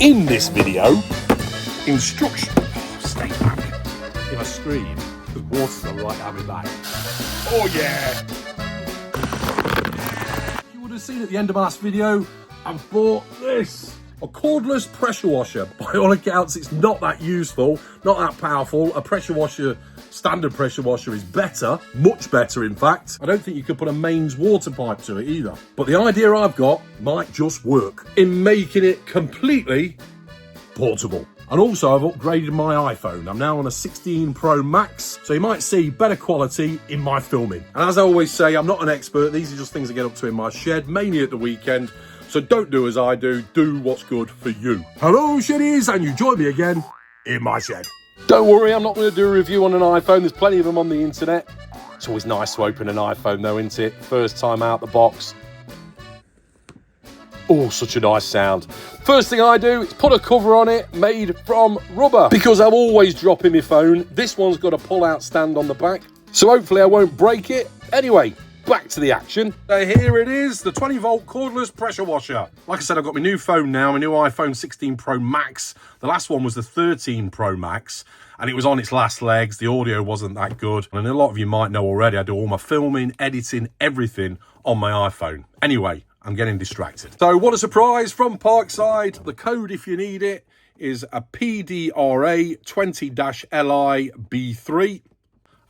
In this video, instruction. Stay back. If I scream, because water's not right down my back. Oh yeah! You would have seen at the end of my last video, I bought this. A cordless pressure washer. By all accounts, it's not that useful, not that powerful. A pressure washer, standard pressure washer is better, much better in fact. I don't think you could put a mains water pipe to it either. But the idea I've got might just work in making it completely portable. And also I've upgraded my iPhone. I'm now on a 16 Pro Max, so you might see better quality in my filming. And as I always say, I'm not an expert. These are just things I get up to in my shed, mainly at the weekend. So don't do as I do what's good for you. Hello sheddies, and you join me again in my shed. Don't worry, I'm not going to do a review on an iPhone. There's plenty of them on the internet. It's always nice to open an iPhone though, isn't it? First time out the box. Oh, such a nice sound. First thing I do is put a cover on it made from rubber. Because I'm always dropping my phone, this one's got a pull-out stand on the back. So hopefully I won't break it. Anyway, back to the action. So here it is, the 20-volt cordless pressure washer. Like I said, I've got my new phone now, my new iPhone 16 Pro Max. The last one was the 13 Pro Max, and it was on its last legs. The audio wasn't that good. And a lot of you might know already, I do all my filming, editing, everything on my iPhone. Anyway, I'm getting distracted. So what a surprise from Parkside. The code, if you need it, is a PDRA 20-LI-B3.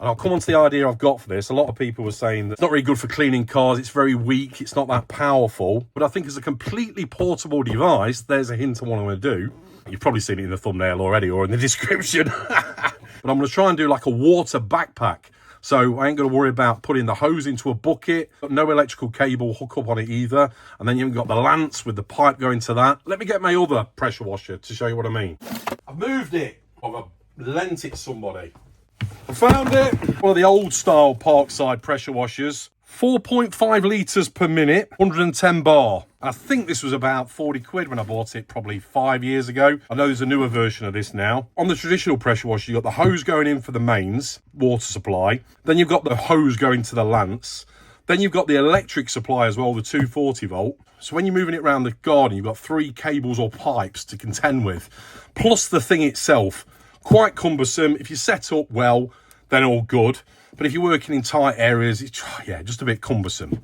And I'll come on to the idea I've got for this. A lot of people were saying that it's not very good for cleaning cars. It's very weak. It's not that powerful. But I think as a completely portable device, there's a hint of what I'm going to do. You've probably seen it in the thumbnail already or in the description. But I'm going to try and do like a water backpack. So I ain't going to worry about putting the hose into a bucket. Got no electrical cable hook up on it either. And then you've got the lance with the pipe going to that. Let me get my other pressure washer to show you what I mean. I've moved it. I've lent it to somebody. I found it. One of the old style Parkside pressure washers. 4.5 litres per minute, 110 bar. I think this was about 40 quid when I bought it probably 5 years ago. I know there's a newer version of this now. On the traditional pressure washer, you've got the hose going in for the mains water supply. Then you've got the hose going to the lance. Then you've got the electric supply as well, the 240 volt. So when you're moving it around the garden, you've got 3 cables or pipes to contend with. Plus the thing itself, quite cumbersome. If you set up well, then all good. But if you're working in tight areas, it's, yeah, just a bit cumbersome.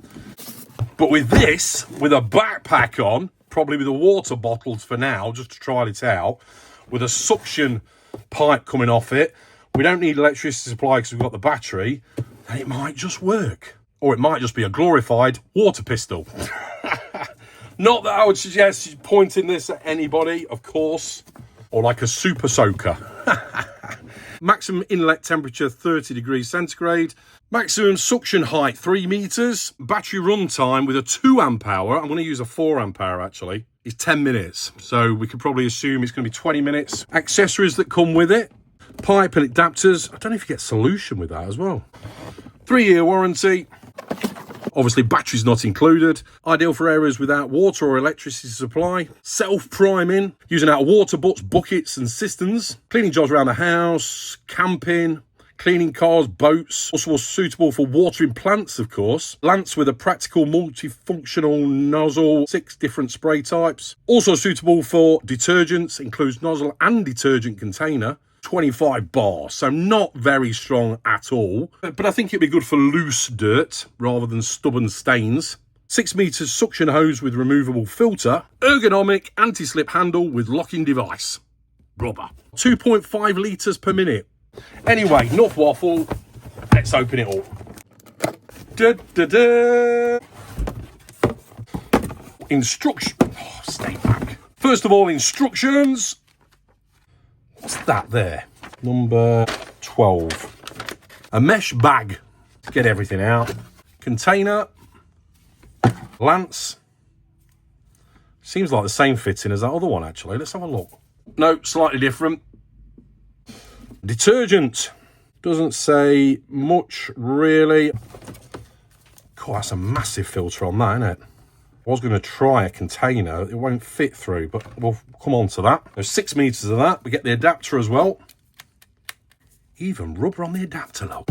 But with this, with a backpack on, probably with the water bottles for now, just to try it out, with a suction pipe coming off it, we don't need electricity supply because we've got the battery, then it might just work. Or it might just be a glorified water pistol. Not that I would suggest pointing this at anybody, of course, or like a super soaker. Maximum inlet temperature 30 degrees centigrade. Maximum suction height 3 meters. Battery run time with a 2 amp hour, I'm going to use a 4 amp hour actually, is 10 minutes. So we could probably assume it's going to be 20 minutes. Accessories that come with it. Pipe and adapters. I don't know if you get solution with that as well. 3-year warranty. Obviously, batteries not included. Ideal for areas without water or electricity supply. Self-priming, using out of water butts, buckets and cisterns. Cleaning jobs around the house, camping, cleaning cars, boats. Also suitable for watering plants, of course. Lance with a practical multifunctional nozzle, 6 different spray types. Also suitable for detergents, includes nozzle and detergent container. 25 bar, so not very strong at all, but I think it'd be good for loose dirt rather than stubborn stains. 6 meters suction hose with removable filter. Ergonomic anti-slip handle with locking device. Rubber. 2.5 litres per minute. Anyway, enough waffle. Let's open it all. Instruction. Oh, stay back. First of all, instructions. What's that there? Number 12. A mesh bag to get everything out. Container. Lance. Seems like the same fitting as that other one, actually. Let's have a look. No, slightly different. Detergent. Doesn't say much, really. God, that's a massive filter on that, isn't it? I was going to try a container. It won't fit through, but we'll come on to that. There's 6 meters of that. We get the adapter as well. Even rubber on the adapter, look.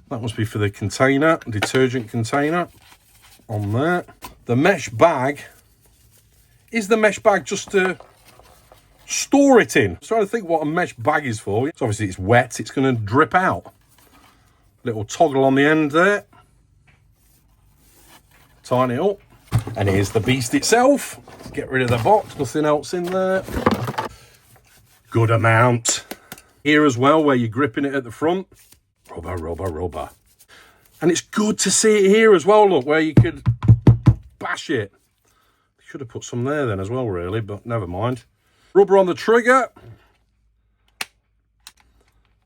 That must be for the container, detergent container on there. The mesh bag Is the mesh bag just to store it in? I was trying to think what a mesh bag is for. So obviously it's wet, it's going to drip out. Little toggle on the end there. Tighten it up. And here's the beast itself. Let's get rid of the box, nothing else in there. Good amount. Here as well, where you're gripping it at the front. Rubber, rubber, rubber. And it's good to see it here as well, look, where you could bash it. Should have put some there then as well, really, but never mind. Rubber on the trigger.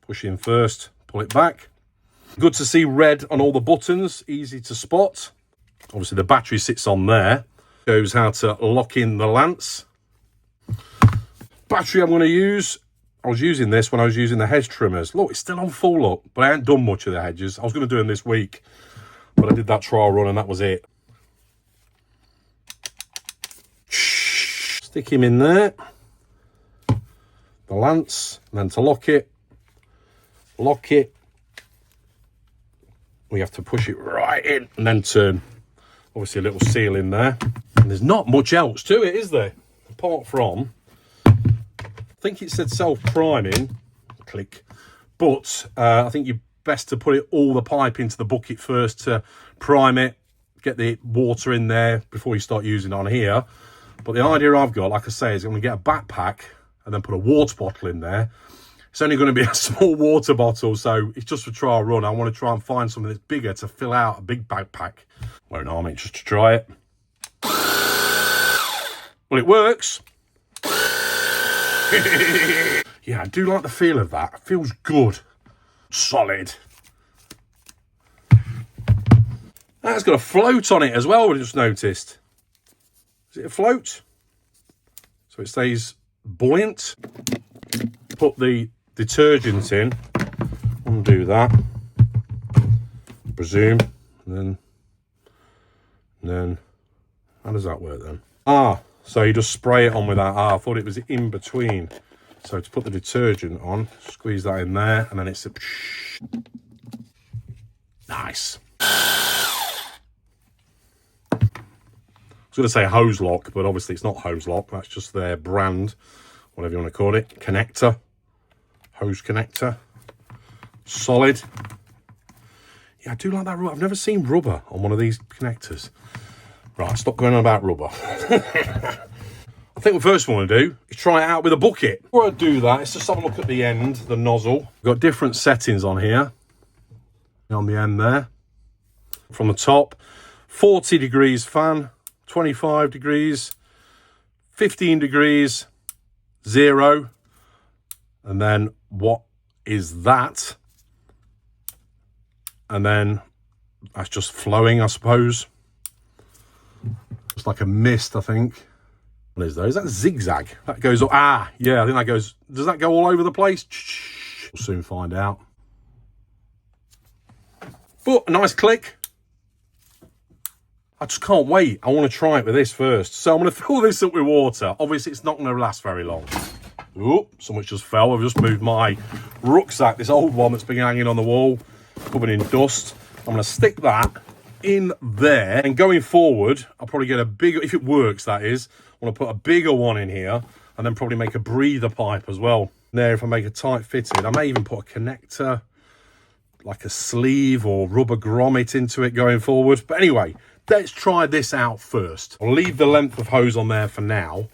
Push in first, pull it back. Good to see red on all the buttons, easy to spot. Obviously the battery sits on there. Shows how to lock in the lance. Battery I'm going to use. I was using this when I was using the hedge trimmers. Look, it's still on full up, but I haven't done much of the hedges. I was going to do them this week, but I did that trial run and that was it. Stick him in there. The lance, and then to lock it, we have to push it right in and then turn. Obviously a little seal in there. And there's not much else to it, is there? Apart from, I think it said self-priming, click, but I think you're best to put all the pipe into the bucket first to prime it, get the water in there before you start using it on here. But the idea I've got, like I say, is I'm going to get a backpack and then put a water bottle in there. It's only going to be a small water bottle, so it's just for trial run. I want to try and find something that's bigger to fill out a big backpack. Won't harm it just to try it. Well, it works. Yeah, I do like the feel of that. It feels good. Solid. That's got a float on it as well, I just noticed. Is it a float? So it stays buoyant. Put the detergent in. Undo that. Presume. And then how does that work then? Ah, so you just spray it on with that. Ah, I thought it was in between. So to put the detergent on, squeeze that in there, and then it's a... Nice. I was going to say hose lock, but obviously it's not hose lock. That's just their brand, whatever you want to call it. Connector. Hose connector. Solid. Yeah, I do like that rubber. I've never seen rubber on one of these connectors. Right, stop going on about rubber. I think what first I want to do is try it out with a bucket. Before I do that, let's just have a look at the end, the nozzle. We've got different settings on here. On the end there. From the top, 40 degrees fan, 25 degrees, 15 degrees, 0. And then what is that? And then that's just flowing, I suppose. It's like a mist, I think. What is that? Is that zigzag? That goes, ah, yeah, I think that goes, does that go all over the place? We'll soon find out. But a nice click. I just can't wait. I want to try it with this first. So I'm going to fill this up with water. Obviously, it's not going to last very long. Oh, so much just fell. I've just moved my rucksack, this old one that's been hanging on the wall, covered in dust. I'm going to stick that in there. And going forward, I'll probably get a bigger, if it works, that is, I want to put a bigger one in here and then probably make a breather pipe as well. There, if I make a tight fitted, I may even put a connector, like a sleeve or rubber grommet into it going forward. But anyway, let's try this out first. I'll leave the length of hose on there for now.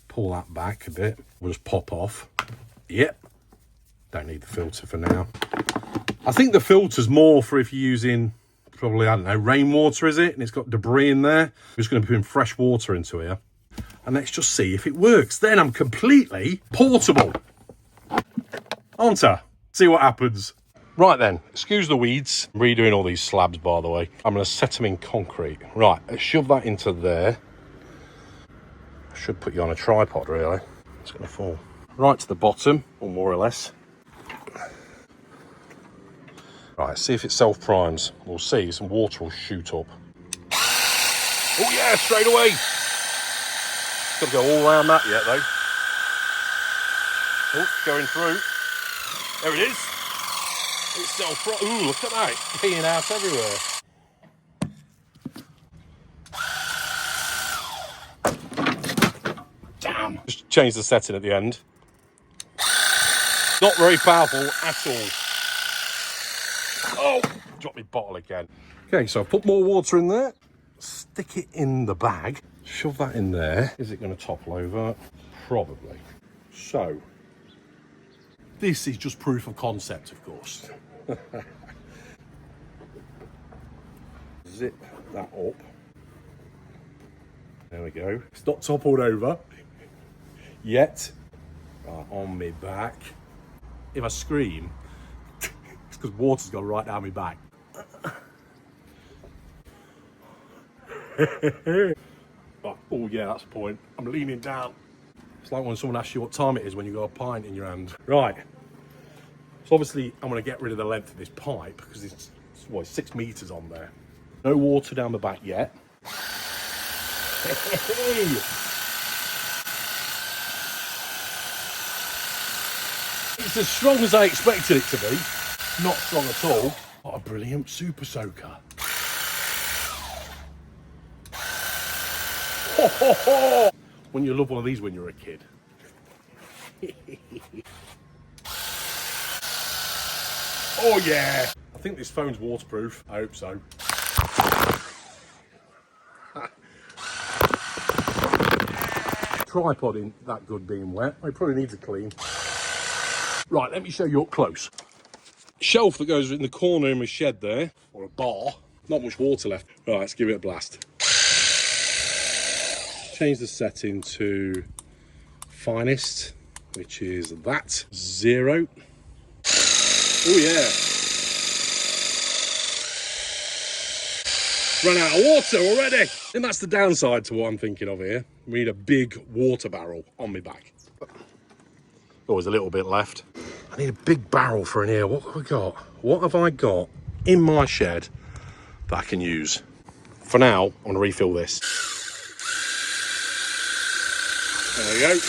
Pull that back a bit. We'll just pop off. Yep. Don't need the filter for now. I think the filter's more for if you're using probably, I don't know, rainwater, is it? And it's got debris in there. I'm just going to put in fresh water into here. And let's just see if it works. Then I'm completely portable. Aren't I? See what happens. Right then, excuse the weeds. I'm redoing all these slabs, by the way. I'm going to set them in concrete. Right, let's shove that into there. I should put you on a tripod, really. It's going to fall right to the bottom, or more or less. Right, see if it self-primes. We'll see, some water will shoot up. Oh yeah, straight away. Got to go all around that yet, though. Oh, going through. There it is. It's self-primed. Ooh, look at that. It's peeing out everywhere. Bam! Just change the setting at the end. Not very powerful at all. Oh, dropped my bottle again. Okay, so I've put more water in there. Stick it in the bag. Shove that in there. Is it going to topple over? Probably. So, this is just proof of concept, of course. Zip that up. There we go. It's not toppled over yet. Right, on my back. If I scream, it's because water's gone right down my back. But, oh yeah, that's the point. I'm leaning down. It's like when someone asks you what time it is when you got a pint in your hand. Right. So obviously I'm going to get rid of the length of this pipe because it's 6 meters on there. No water down the back yet. It's as strong as I expected it to be. Not strong at all. What a brilliant super soaker. Ho, ho, ho. When you love one of these when you're a kid. Oh yeah. I think this phone's waterproof. I hope so. Tripod ain't that good being wet. It probably needs a clean. Right, let me show you up close. Shelf that goes in the corner in my shed there, or a bar. Not much water left. Right, let's give it a blast. Change the setting to finest, which is that 0. Oh yeah. Run out of water already. And that's the downside to what I'm thinking of here. We need a big water barrel on my back. Oh, there's a little bit left. I need a big barrel for in here. What have I got? What have I got in my shed that I can use? For now, I'm gonna refill this. There we go.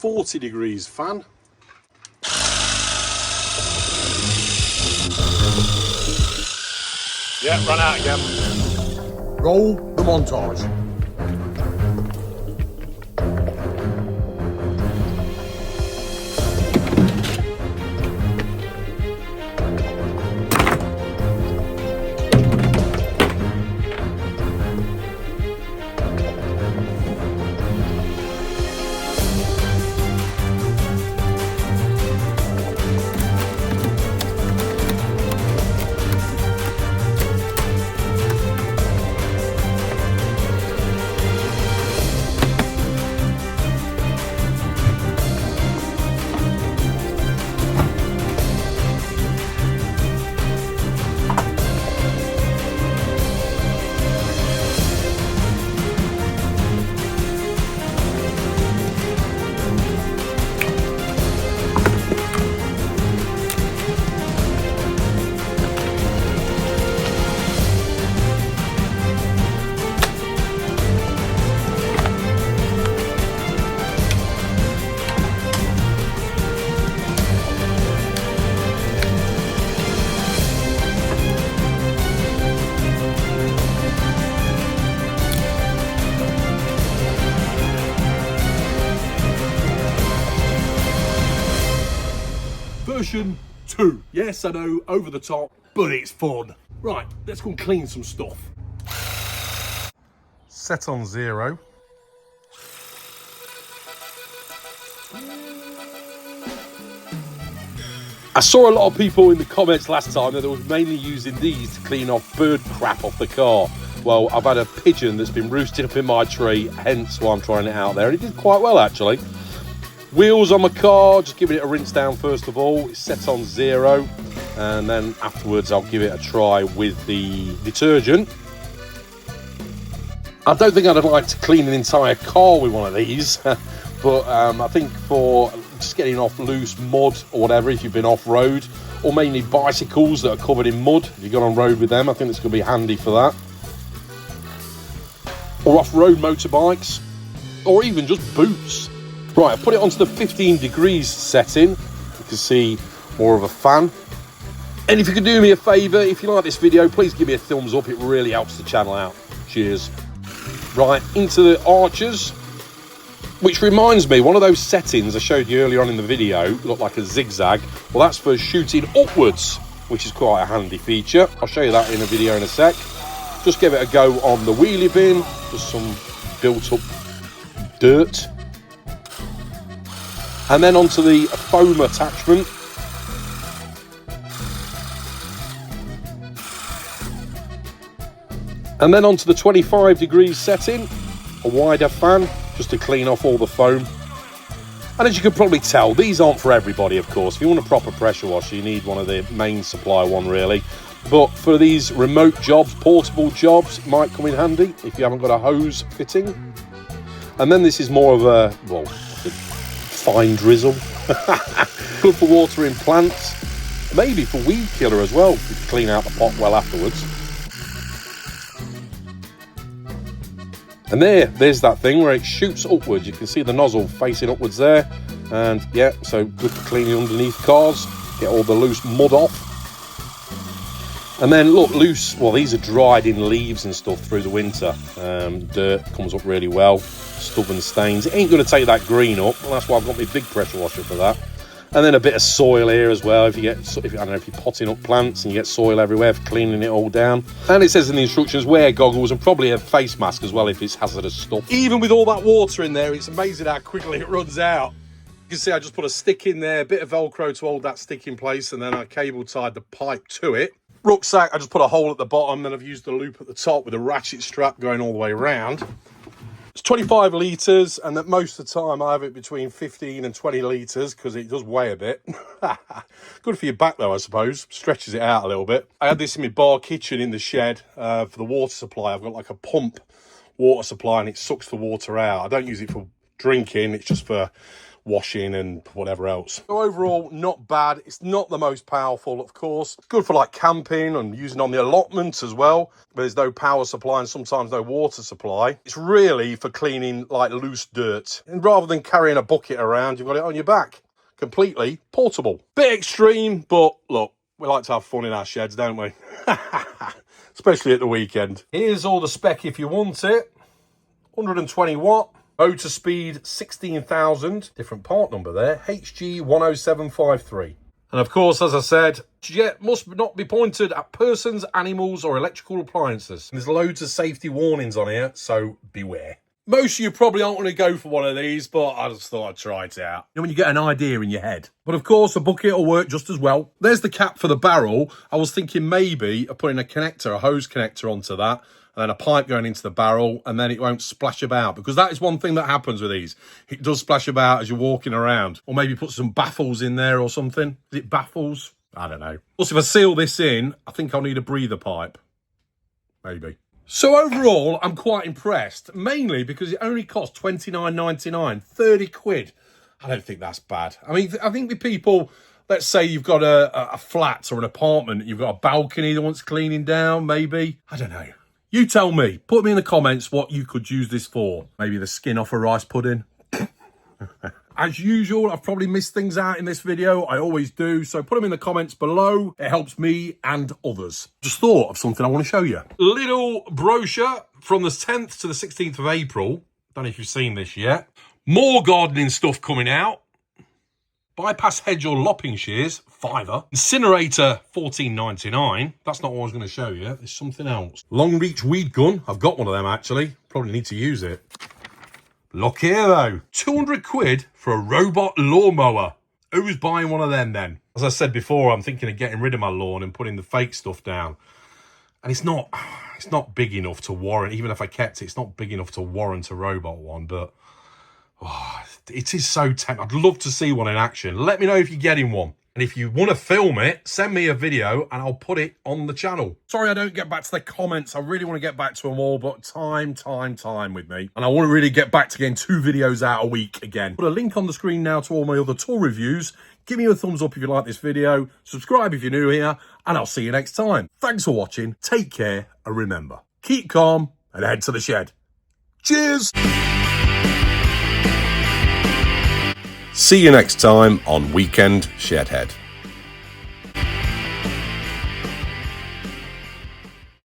.40 degrees fan. Yeah, run out again. Roll the montage. Version 2. Yes, I know, over the top, but it's fun. Right, let's go and clean some stuff. Set on 0. I saw a lot of people in the comments last time that they were mainly using these to clean off bird crap off the car. Well, I've had a pigeon that's been roosted up in my tree, hence why I'm trying it out there. It did quite well, actually. Wheels on my car, just giving it a rinse down first of all. It's set on 0, and then afterwards I'll give it a try with the detergent. I don't think I'd like to clean an entire car with one of these, but I think for just getting off loose mud or whatever, if you've been off-road, or mainly bicycles that are covered in mud, if you've gone on road with them, I think it's going to be handy for that. Or off-road motorbikes. or even just boots. Right, I put it onto the 15 degrees setting. You can see more of a fan. And if you could do me a favour, if you like this video, please give me a thumbs up. It really helps the channel out. Cheers. Right, into the arches, which reminds me, one of those settings I showed you earlier on in the video looked like a zigzag. Well, that's for shooting upwards, which is quite a handy feature. I'll show you that in a video in a sec. Just give it a go on the wheelie bin. Just some built up dirt. And then onto the foam attachment. And then onto the 25 degrees setting, a wider fan, just to clean off all the foam. And as you can probably tell, these aren't for everybody, of course. If you want a proper pressure washer, you need one of the main supply one, really. But for these remote jobs, portable jobs, it might come in handy if you haven't got a hose fitting. And then this is more of a, well, like a fine drizzle. Good for watering plants, maybe for weed killer as well, if you clean out the pot well afterwards. And there's that thing where it shoots upwards. You can see the nozzle facing upwards there. And yeah, so good for cleaning underneath cars, get all the loose mud off. And then look, loose, well, these are dried in leaves and stuff through the winter. Dirt comes up really well, stubborn stains. It ain't gonna take that green up, and that's why I've got my big pressure washer for that. And then a bit of soil here as well. If you get, I don't know, if you're potting up plants and you get soil everywhere for cleaning it all down. And it says in the instructions, wear goggles and probably a face mask as well if it's hazardous stuff. Even with all that water in there, it's amazing how quickly it runs out. You can see I just put a stick in there, a bit of Velcro to hold that stick in place, and then I cable tied the pipe to it. Rucksack, I just put a hole at the bottom, then I've used the loop at the top with a ratchet strap going all the way around. It's 25 litres, and that most of the time I have it between 15 and 20 litres because it does weigh a bit. Good for your back though, I suppose. Stretches it out a little bit. I had this in my bar kitchen in the shed for the water supply. I've got like a pump water supply and it sucks the water out. I don't use it for drinking, it's just for washing and whatever else. So overall, not bad. It's not the most powerful, of course. Good for like camping and using on the allotments as well. But there's no power supply and sometimes no water supply. It's really for cleaning like loose dirt. And rather than carrying a bucket around, you've got it on your back. Completely portable. Bit extreme, but look, we like to have fun in our sheds, don't we? Especially at the weekend. Here's all the spec if you want it. 120 watt. Motor speed 16,000, different part number there, HG10753. And of course, as I said, jet must not be pointed at persons, animals or electrical appliances. And there's loads of safety warnings on here, so beware. Most of you probably aren't going to go for one of these, but I just thought I'd try it out. You know, when you get an idea in your head. But of course, a bucket will work just as well. There's the cap for the barrel. I was thinking maybe of putting a connector, a hose connector onto that, and then a pipe going into the barrel, and then it won't splash about. Because that is one thing that happens with these. It does splash about as you're walking around. Or maybe put some baffles in there or something. Is it baffles? I don't know. Plus, if I seal this in, I think I'll need a breather pipe. Maybe. So overall, I'm quite impressed. Mainly because it only costs $29.99, 30 quid. I don't think that's bad. I mean, I think with people, let's say you've got a flat or an apartment, you've got a balcony that wants cleaning down, maybe. I don't know. You tell me. Put me in the comments what you could use this for. Maybe the skin off a rice pudding. As usual, I've probably missed things out in this video. I always do. So put them in the comments below. It helps me and others. Just thought of something I want to show you. Lidl brochure from the 10th to the 16th of April. Don't know if you've seen this yet. More gardening stuff coming out. Bypass hedge or lopping shears, £5. Incinerator, $14.99. That's not what I was going to show you. There's something else. Long reach weed gun. I've got one of them actually. Probably need to use it. Look here though. 200 quid for a robot lawnmower. Who's buying one of them then? As I said before, I'm thinking of getting rid of my lawn and putting the fake stuff down. And it's not big enough to warrant, even if I kept it, it's not big enough to warrant a robot one, but oh, it is so tempting. I'd love to see one in action. Let me know if you're getting one. And if you want to film it, send me a video and I'll put it on the channel. Sorry I don't get back to the comments. I really want to get back to them all, but time with me. And I want to really get back to getting 2 videos out a week again. Put a link on the screen now to all my other tool reviews. Give me a thumbs up if you like this video. Subscribe if you're new here. And I'll see you next time. Thanks for watching. Take care. And remember, keep calm and head to the shed. Cheers. See you next time on Weekend Shedhead.